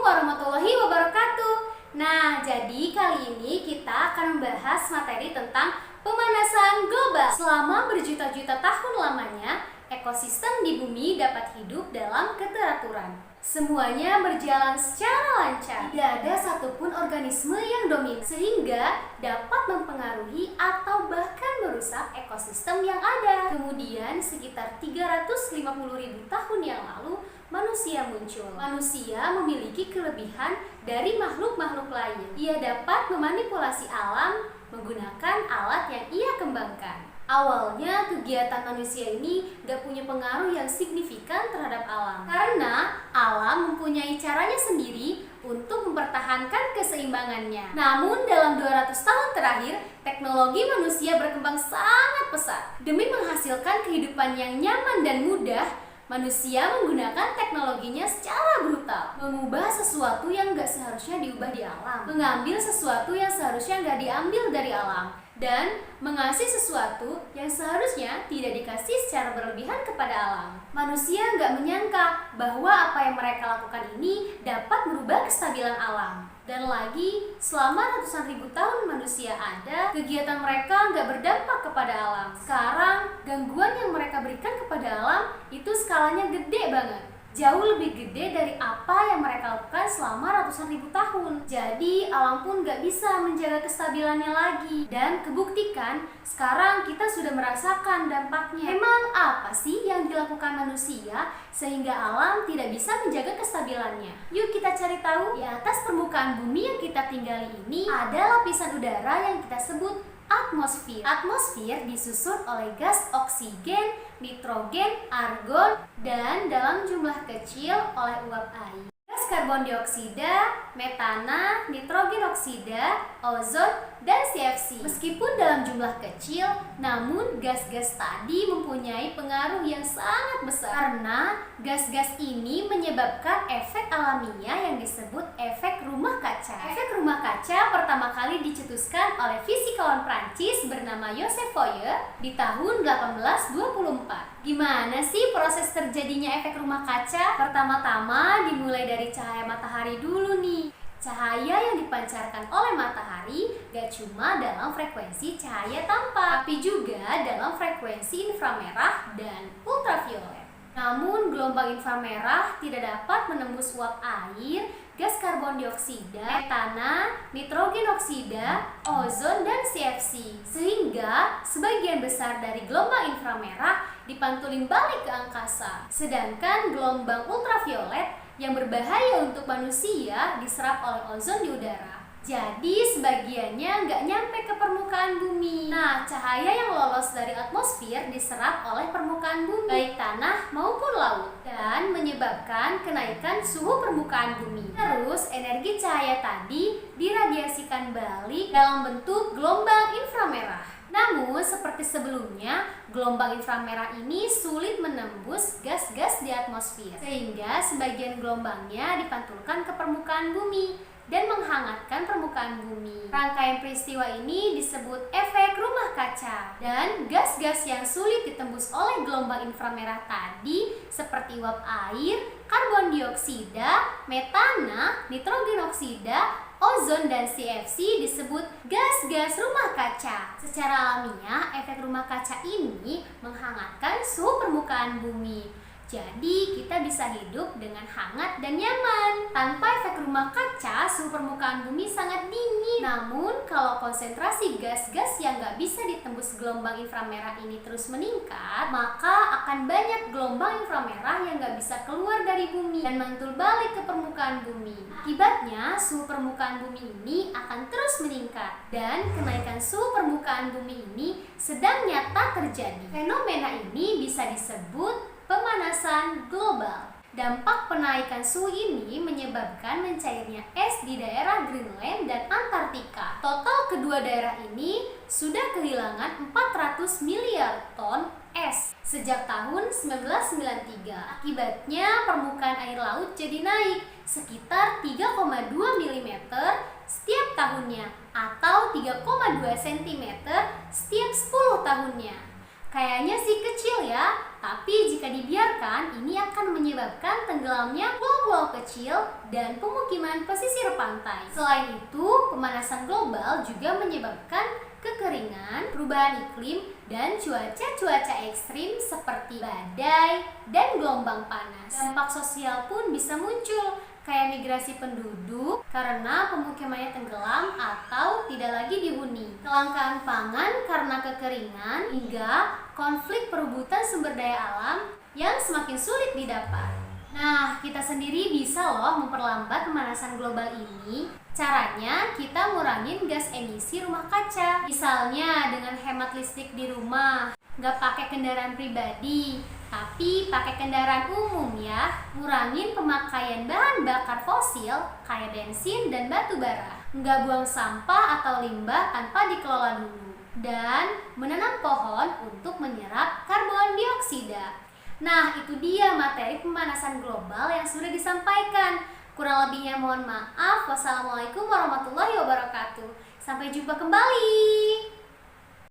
warahmatullahi wabarakatuh. Nah, jadi kali ini kita akan membahas materi tentang pemanasan global. Selama berjuta-juta tahun lamanya, ekosistem di bumi dapat hidup dalam keteraturan. Semuanya berjalan secara lancar. Tidak ada satupun organisme yang dominan, sehingga dapat mempengaruhi atau bahkan merusak ekosistem yang ada. Kemudian, sekitar 350.000 tahun yang lalu, manusia muncul. Manusia memiliki kelebihan dari makhluk-makhluk lain. Ia dapat memanipulasi alam menggunakan alat yang ia kembangkan. Awalnya kegiatan manusia ini gak punya pengaruh yang signifikan terhadap alam, karena alam mempunyai caranya sendiri untuk mempertahankan keseimbangannya. Namun dalam 200 tahun terakhir, teknologi manusia berkembang sangat pesat. Demi menghasilkan kehidupan yang nyaman dan mudah, manusia menggunakan teknologinya secara brutal, mengubah sesuatu yang gak seharusnya diubah di alam, mengambil sesuatu yang seharusnya gak diambil dari alam, dan mengasih sesuatu yang seharusnya tidak dikasih secara berlebihan kepada alam. Manusia gak menyangka bahwa apa yang mereka lakukan ini dapat merubah kestabilan alam. Dan lagi, selama ratusan ribu tahun manusia ada, kegiatan mereka nggak berdampak kepada alam. Sekarang, gangguan yang mereka berikan kepada alam itu skalanya gede banget. Jauh lebih gede dari apa yang mereka lakukan selama ratusan ribu tahun. Jadi, alam pun nggak bisa menjaga kestabilannya lagi. Dan kebuktikan, sekarang kita sudah merasakan dampaknya. Emang apa sih yang dilakukan manusia sehingga alam tidak bisa menjaga kestabilannya? Yuk kita cari tahu. Di atas permukaan bumi yang kita tinggali ini ada lapisan udara yang kita sebut atmosfer. Atmosfer disusun oleh gas oksigen, nitrogen, argon, dan dalam jumlah kecil oleh uap air. Gas karbon dioksida, metana, nitrogen oksida, ozon, dan CFC. Meskipun dalam jumlah kecil, namun gas-gas tadi mempunyai pengaruh yang sangat besar karena gas-gas ini menyebabkan efek alamiah yang disebut efek rumah kaca. Efek rumah kaca pertama kali dicetuskan oleh fisikawan Prancis bernama Joseph Fourier di tahun 1824. Gimana sih proses terjadinya efek rumah kaca? Pertama-tama dimulai dari cahaya matahari dulu nih. Cahaya yang dipancarkan oleh matahari gak cuma dalam frekuensi cahaya tampak, tapi juga dalam frekuensi inframerah dan ultraviolet. Namun gelombang inframerah tidak dapat menembus uap air, gas karbon dioksida, metana, nitrogen oksida, ozon, dan CFC. Sehingga sebagian besar dari gelombang inframerah dipantulin balik ke angkasa. Sedangkan gelombang ultraviolet yang berbahaya untuk manusia diserap oleh ozon di udara. Jadi sebagiannya nggak nyampe ke permukaan bumi. Nah, cahaya yang lolos dari atmosfer diserap oleh permukaan bumi, baik tanah maupun laut, dan menyebabkan kenaikan suhu permukaan bumi. Terus energi cahaya tadi diradiasikan balik dalam bentuk gelombang inframerah. Namun, seperti sebelumnya, gelombang inframerah ini sulit menembus gas-gas di atmosfer, sehingga sebagian gelombangnya dipantulkan ke permukaan bumi dan menghangatkan permukaan bumi. Rangkaian peristiwa ini disebut efek rumah kaca. Dan gas-gas yang sulit ditembus oleh gelombang inframerah tadi seperti uap air, karbon dioksida, metana, nitrogen oksida, ozon, dan CFC disebut gas-gas rumah kaca. Secara alamiah, efek rumah kaca ini menghangatkan suhu permukaan bumi. Jadi, kita bisa hidup dengan hangat dan nyaman. Tanpa efek rumah kaca, suhu permukaan bumi sangat dingin. Namun, kalau konsentrasi gas-gas yang gak bisa ditembus gelombang inframerah ini terus meningkat, maka akan banyak gelombang inframerah yang gak bisa keluar dari bumi dan mantul balik ke permukaan bumi. Akibatnya, suhu permukaan bumi ini akan terus meningkat. Dan kenaikan suhu permukaan bumi ini sedang nyata terjadi. Fenomena ini bisa disebut pemanasan global. Dampak penaikan suhu ini menyebabkan mencairnya es di daerah Greenland dan Antartika. Total kedua daerah ini sudah kehilangan 400 miliar ton es sejak tahun 1993. Akibatnya permukaan air laut jadi naik sekitar 3,2 mm setiap tahunnya atau 3,2 cm setiap 10 tahunnya. Kayaknya sih kecil ya, tapi jika dibiarkan ini akan menyebabkan tenggelamnya pulau-pulau kecil dan pemukiman pesisir pantai. Selain itu, pemanasan global juga menyebabkan kekeringan, perubahan iklim, dan cuaca ekstrim seperti badai dan gelombang panas. Dampak sosial pun bisa muncul, kayak migrasi penduduk karena pemukimannya tenggelam atau tidak lagi dihuni, kelangkaan pangan karena kekeringan, hingga konflik perebutan sumber daya alam yang semakin sulit didapat. Nah, kita sendiri bisa loh memperlambat pemanasan global ini. Caranya, kita ngurangin gas emisi rumah kaca. Misalnya dengan hemat listrik di rumah, nggak pakai kendaraan pribadi, tapi pakai kendaraan umum ya. Ngurangin pemakaian bahan bakar fosil kayak bensin dan batu bara. Nggak buang sampah atau limbah tanpa dikelola dulu. Dan menanam pohon untuk menyerap karbon dioksida. Nah, itu dia materi pemanasan global yang sudah disampaikan. Kurang lebihnya mohon maaf. Wassalamualaikum warahmatullahi wabarakatuh. Sampai jumpa kembali.